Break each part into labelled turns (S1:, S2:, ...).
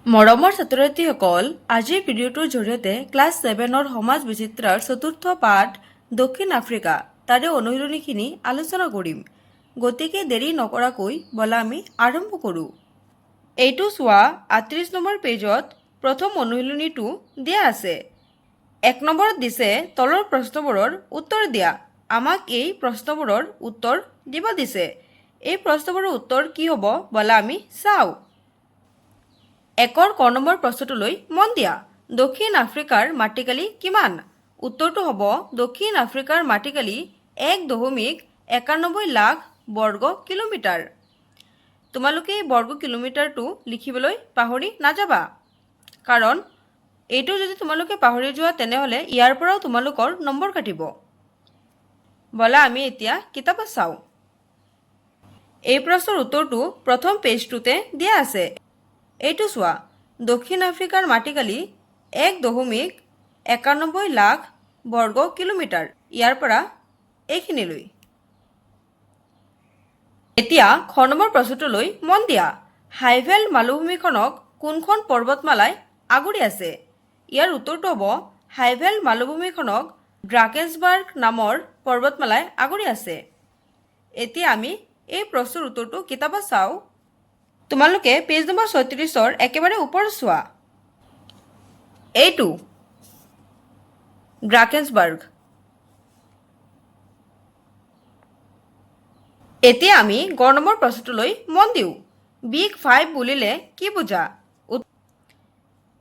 S1: মৰমৰ ছাত্ৰ-ছাত্ৰীসকল, আজিৰ ভিডিঅ'টোৰ জৰিয়তে ক্লাছ 7ৰ সমাজ বিচিত্ৰাৰ চতুৰ্থ পাঠ দক্ষিণ আফ্ৰিকা তাৰে অনুশীলনীখিনি আলোচনা কৰিম। গতিকে দেৰি নকৰাকৈ বলা আমি আৰম্ভ কৰোঁ। এইটো চোৱা 38 নম্বৰ পেজত প্ৰথম অনুশীলনীটো দিয়া আছে। 1 নম্বৰত দিছে তলৰ প্ৰশ্নবোৰৰ উত্তৰ দিয়া। আমাক এই প্ৰশ্নবোৰৰ উত্তৰ দিব দিছে। এই প্ৰশ্নবোৰৰ উত্তৰ কি হ'ব বলা আমি চাওঁ। 1ৰ ক নম্বৰ প্ৰশ্নটোলৈ মন দিয়া। দক্ষিণ আফ্ৰিকাৰ মাটিকালি কিমান? উত্তৰটো হ'ব দক্ষিণ আফ্ৰিকাৰ মাটিকালি 1.91 লাখ বৰ্গ কিলোমিটাৰ। তোমালোকে এই বৰ্গ কিলোমিটাৰটো লিখিবলৈ পাহৰি নাযাবা, কাৰণ এইটো যদি তোমালোকে পাহৰি যোৱা তেনেহ'লে ইয়াৰ পৰাও তোমালোকৰ নম্বৰ কাটিব। বলা আমি এতিয়া কিতাপত চাওঁ। এই প্ৰশ্নৰ উত্তৰটো প্ৰথম পেজটোতে দিয়া আছে। এইটো চোৱা, দক্ষিণ আফ্ৰিকাৰ মাটিকালি 1.91 লাখ বৰ্গ কিলোমিটাৰ। ইয়াৰ পৰা এইখিনিলৈ। এতিয়া খ নম্বৰ প্ৰশ্নটোলৈ মন দিয়া। হাইভেল মালভূমিখনক কোনখন পৰ্বতমালাই আগুৰি আছে? ইয়াৰ উত্তৰটো হ'ব হাইভেল মালভূমিখনক ড্ৰাকেনছবাৰ্গ নামৰ পৰ্বতমালাই আগুৰি আছে। এতিয়া আমি এই প্ৰশ্নৰ উত্তৰটো কিতাপত চাওঁ। তোমালোকে পেজ নম্বৰ 36ৰ একেবাৰে ওপৰত চোৱা। এইটো ড্ৰাকেনছবাৰ্গ। এতিয়া আমি গ নম্বৰ প্ৰশ্নটোলৈ মন দিওঁ। বিগ 5 বুলিলে কি বুজা?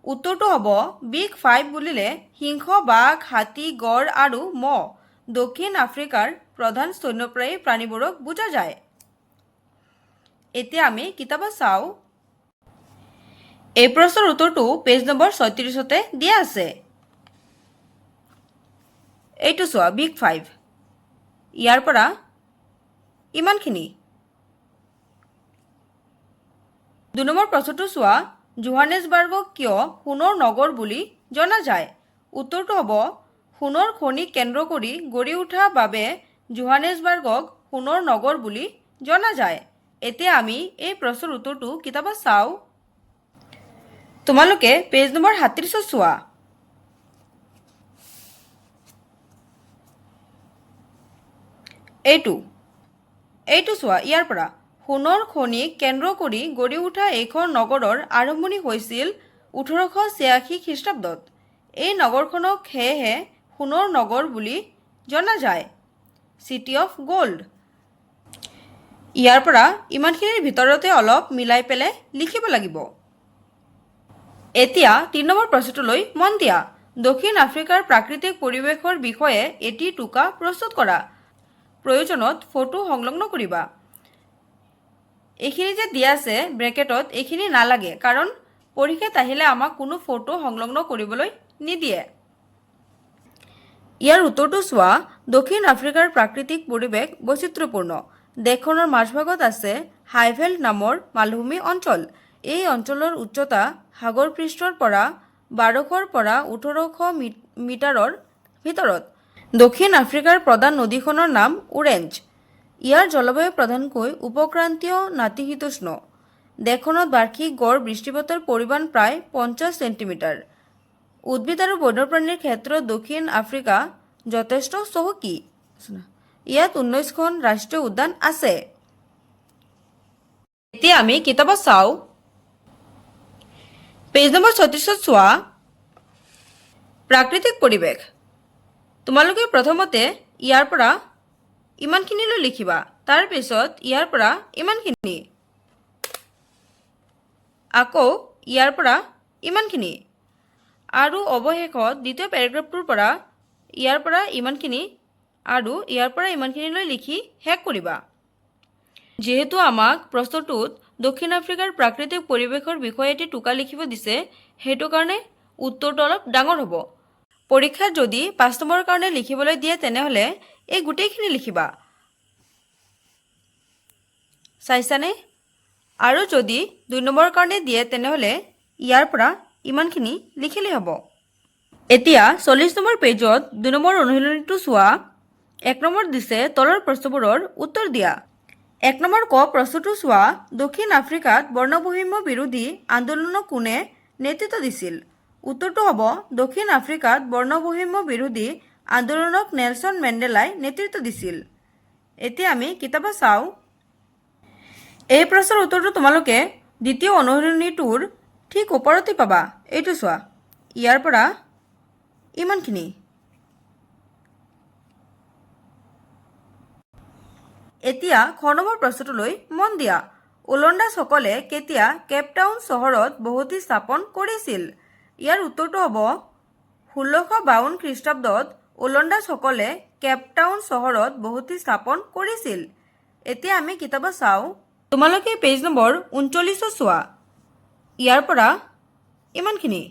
S1: উত্তৰটো হ'ব বিগ 5 বুলিলে সিংহ, বাঘ, হাতী, গড় আৰু মহ দক্ষিণ আফ্ৰিকাৰ প্ৰধান স্তন্যপ্ৰায়ী প্ৰাণীবোৰক বুজা যায়। এতিয়া আমি কিতাপত চাওঁ। এই প্ৰশ্নৰ উত্তৰটো পেজ নম্বৰ 36তে দিয়া আছে। এইটো চোৱা বিগ 5। ইয়াৰ পৰা ইমানখিনি। 2 নম্বৰ প্ৰশ্নটো চোৱা, জোহানেছবাৰ্গক কিয় সোণৰ নগৰ বুলি জনা যায়? উত্তৰটো হ'ব সোণৰ খনিক কেন্দ্ৰ কৰি গঢ়ি উঠা বাবে জোহানেছবাৰ্গক সোণৰ নগৰ বুলি জনা যায়। এতিয়া আমি এই প্ৰশ্নৰ উত্তৰটো কিতাপত চাওঁ। তোমালোকে পেজ নম্বৰ 37 চোৱা। এইটো চোৱা, ইয়াৰ পৰা সোণৰ খনিক কেন্দ্ৰ কৰি গঢ়ি উঠা এইখন নগৰৰ আৰম্ভণি হৈছিল 1886 খ্ৰীষ্টাব্দত। এই নগৰখনক সেয়েহে সোণৰ নগৰ বুলি জনা যায়, চিটি অফ গ'ল্ড। ইয়াৰ পৰা ইমানখিনিৰ ভিতৰতে অলপ মিলাই পেলাই লিখিব লাগিব। এতিয়া 3 নম্বৰ প্ৰশ্নটোলৈ মন দিয়া। দক্ষিণ আফ্ৰিকাৰ প্ৰাকৃতিক পৰিৱেশৰ বিষয়ে এটি টোকা প্ৰস্তুত কৰা। প্ৰয়োজনত ফটো সংলগ্ন কৰিবা। এইখিনি যে দিয়া আছে ব্ৰেকেটত, এইখিনি নালাগে, কাৰণ পৰীক্ষাত আহিলে আমাক কোনো ফটো সংলগ্ন কৰিবলৈ নিদিয়ে। ইয়াৰ উত্তৰটো চোৱা, দক্ষিণ আফ্ৰিকাৰ প্ৰাকৃতিক পৰিৱেশ বৈচিত্ৰ্যপূৰ্ণ। দেশখনৰ মাজভাগত আছে হাইভেল নামৰ মালভূমি অঞ্চল। এই অঞ্চলৰ উচ্চতা সাগৰ পৃষ্ঠৰ পৰা 1200 পৰা 1800 মিটাৰৰ ভিতৰত। দক্ষিণ আফ্ৰিকাৰ প্ৰধান নদীখনৰ নাম ওৰেঞ্জ। ইয়াৰ জলবায়ু প্ৰধানকৈ উপক্ৰান্তীয় নাতিশীতোষ্ণ। দেশখনত বাৰ্ষিক গড় বৃষ্টিপাতৰ পৰিমাণ প্ৰায় 50 চেণ্টিমিটাৰ। উদ্ভিদ আৰু বন্যপ্ৰাণীৰ ক্ষেত্ৰত দক্ষিণ আফ্ৰিকা যথেষ্ট চহকী। ইয়াত 19খন ৰাষ্ট্ৰীয় উদ্যান আছে। এতিয়া আমি কিতাপত চাওঁ। পেজ নম্বৰ 36ত চোৱা, প্ৰাকৃতিক পৰিৱেশ। তোমালোকে প্ৰথমতে ইয়াৰ পৰা ইমানখিনিলৈ লিখিবা, তাৰপিছত ইয়াৰ পৰা ইমানখিনি, আকৌ ইয়াৰ পৰা ইমানখিনি, আৰু অৱশেষত দ্বিতীয় পেৰাগ্ৰাফটোৰ পৰা ইয়াৰ পৰা ইমানখিনি আৰু ইয়াৰ পৰা ইমানখিনিলৈ লিখি শেষ কৰিবা। যিহেতু আমাক প্ৰশ্নটোত দক্ষিণ আফ্ৰিকাৰ প্ৰাকৃতিক পৰিৱেশৰ বিষয়ে এটি টোকা লিখিব দিছে, সেইটো কাৰণে উত্তৰটো অলপ ডাঙৰ হ'ব। পৰীক্ষাত যদি 5 নম্বৰৰ কাৰণে লিখিবলৈ দিয়ে তেনেহ'লে এই গোটেইখিনি লিখিবা। চাইছানে? আৰু যদি 2 নম্বৰৰ কাৰণে দিয়ে তেনেহ'লে ইয়াৰ পৰা ইমানখিনি লিখিলেই হ'ব। এতিয়া 40 নম্বৰ পেজত 2 নম্বৰ অনুশীলনীটো চোৱা। 1 নম্বৰত দিছে তলৰ প্ৰশ্নবোৰৰ উত্তৰ দিয়া। 1 নম্বৰ ক প্ৰশ্নটো চোৱা, দক্ষিণ আফ্ৰিকাত বৰ্ণবৈষম্য বিৰোধী আন্দোলনক কোনে নেতৃত্ব দিছিল? উত্তৰটো হ'ব দক্ষিণ আফ্ৰিকাত বৰ্ণবৈষম্য বিৰোধী আন্দোলনক নেলছন মেণ্ডেলাই নেতৃত্ব দিছিল। এতিয়া আমি কিতাপত চাওঁ। এই প্ৰশ্নৰ উত্তৰটো তোমালোকে দ্বিতীয় অনুশীলনীটোৰ ঠিক ওপৰতে পাবা। এইটো চোৱা, ইয়াৰ পৰা ইমানখিনি। এতিয়া খ নম্বৰ প্ৰশ্নটোলৈ মন দিয়া। ওলন্দাজসকলে কেতিয়া কেপটাউন চহৰত বসতি স্থাপন কৰিছিল? ইয়াৰ উত্তৰটো হ'ব 1652 খ্ৰীষ্টাব্দত ওলন্দাজসকলে কেপটাউন চহৰত বসতি স্থাপন কৰিছিল। এতিয়া আমি কিতাপত চাওঁ। তোমালোকে পেজ নম্বৰ 39 চোৱা, ইয়াৰ পৰা ইমানখিনি।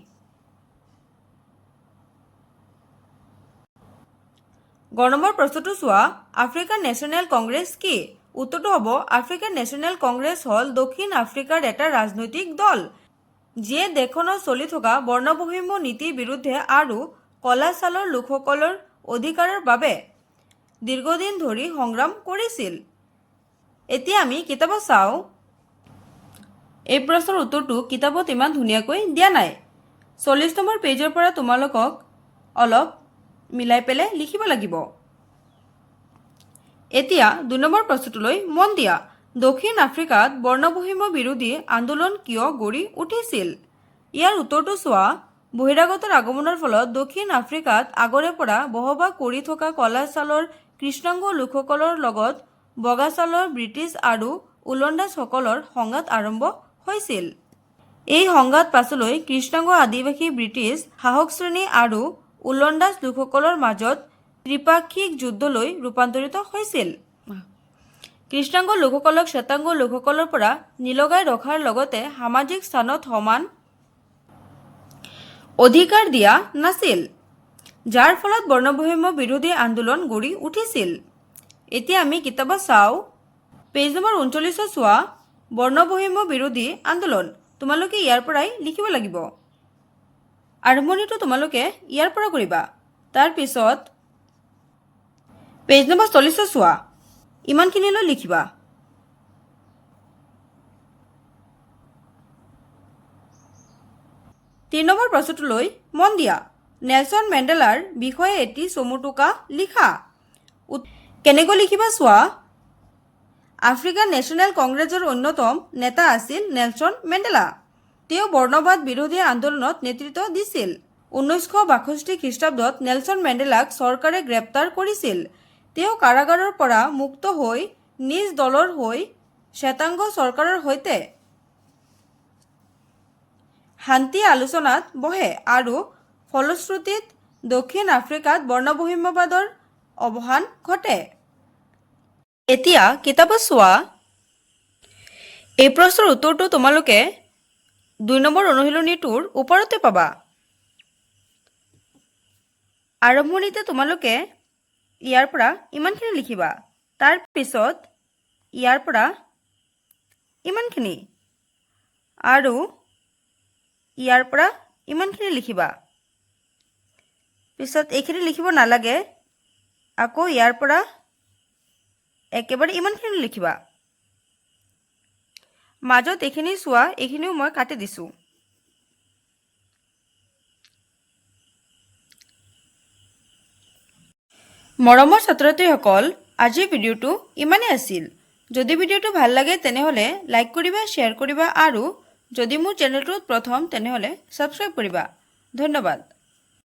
S1: গ নম্বৰ প্ৰশ্নটো চোৱা, আফ্ৰিকান নেশ্যনেল কংগ্ৰেছ কি? উত্তৰটো হ'ব আফ্ৰিকান নেশ্যনেল কংগ্ৰেছ হ'ল দক্ষিণ আফ্ৰিকাৰ এটা ৰাজনৈতিক দল, যিয়ে দেশখনত চলি থকা বৰ্ণবৈষম্য নীতিৰ বিৰুদ্ধে আৰু কলা ছালৰ লোকসকলৰ অধিকাৰৰ বাবে দীৰ্ঘদিন ধৰি সংগ্ৰাম কৰিছিল। এতিয়া আমি কিতাপত চাওঁ। এই প্ৰশ্নৰ উত্তৰটো কিতাপত ইমান ধুনীয়াকৈ দিয়া নাই। 40 নম্বৰ পেজৰ পৰা তোমালোকক অলপ মিলাই পেলাই লিখিব লাগিব। এতিয়া 2 নম্বৰ প্ৰশ্নটোলৈ মন দিয়া। দক্ষিণ আফ্ৰিকাত বৰ্ণবৈষম্য বিৰোধী আন্দোলন কিয় গঢ়ি উঠিছিল? ইয়াৰ উত্তৰটো চোৱা, বহিৰাগতৰ আগমনৰ ফলত দক্ষিণ আফ্ৰিকাত আগৰে পৰা বসবাস কৰি থকা কলা ছালৰ কৃষ্ণাংগ লোকসকলৰ লগত বগা ছালৰ ব্ৰিটিছ আৰু ওলন্দাজসকলৰ সংঘাত আৰম্ভ হৈছিল। এই সংঘাত পাছলৈ কৃষ্ণাংগ আদিবাসী ব্ৰিটিছ শাসক শ্ৰেণী আৰু ওলন্দাজ লোকসকলৰ মাজত ত্ৰিপাক্ষিক যুদ্ধলৈ ৰূপান্তৰিত হৈছিল। কৃষ্ণাংগ লোকসকলক শ্বেতাংগ লোকসকলৰ পৰা নিলগাই ৰখাৰ লগতে সামাজিক স্থানত সমান অধিকাৰ দিয়া নাছিল, যাৰ ফলত বৰ্ণবৈষম্য বিৰোধী আন্দোলন গঢ়ি উঠিছিল। এতিয়া আমি কিতাপত চাওঁ। পেজ নম্বৰ 39 চোৱা, বৰ্ণবৈষম্য বিৰোধী আন্দোলন। তোমালোকে ইয়াৰ পৰাই লিখিব লাগিব। আৰম্ভণিটো তোমালোকে ইয়াৰ পৰা কৰিবা। তাৰপিছত পেজ নম্বৰ 40 চোৱা, ইমানখিনিলৈ লিখিবা। তিনি নম্বৰ প্ৰশ্নটোলৈ মন দিয়া। নেলছন মেণ্ডেলাৰ বিষয়ে এটি চমু টোকা লিখা। কেনেকৈ লিখিবা চোৱা। আফ্ৰিকান নেশ্যনেল কংগ্ৰেছৰ অন্যতম নেতা আছিল নেলছন মেণ্ডেলা। তেওঁ বৰ্ণবাদ বিৰোধী আন্দোলনত নেতৃত্ব দিছিল। 1962 খ্ৰীষ্টাব্দত নেলছন মেণ্ডেলাক চৰকাৰে গ্ৰেপ্তাৰ কৰিছিল। তেওঁ কাৰাগাৰৰ পৰা মুক্ত হৈ নিজ দলৰ হৈ শ্বেতাংগ চৰকাৰৰ সৈতে শান্তি আলোচনাত বহে আৰু ফলশ্ৰুতিত দক্ষিণ আফ্ৰিকাত বৰ্ণবৈষম্যবাদৰ অৱসান ঘটে। এতিয়া কিতাপত চোৱা। এই প্ৰশ্নৰ উত্তৰটো তোমালোকে 2 নম্বৰ অনুশীলনীটোৰ ওপৰতে পাবা। আৰম্ভণিতে তোমালোকে ইয়াৰ পৰা ইমানখিনি লিখিবা। তাৰপিছত ইয়াৰ পৰা ইমানখিনি আৰু ইয়াৰ পৰা ইমানখিনি লিখিবা। পিছত এইখিনি লিখিব নালাগে, আকৌ ইয়াৰ পৰা একেবাৰে ইমানখিনি লিখিবা। মাজত এইখিনি চোৱা, এইখিনিও মই কাটি দিছোঁ। মৰমৰ ছাত্ৰ ছাত্ৰীসকল, আজিৰ ভিডিঅ'টো ইমানেই আছিল। যদি ভিডিঅ'টো ভাল লাগে তেনেহ'লে লাইক কৰিবা, শ্বেয়াৰ কৰিবা আৰু যদি মোৰ চেনেলটোত প্ৰথম তেনেহ'লে ছাবস্ক্ৰাইব কৰিবা। ধন্যবাদ।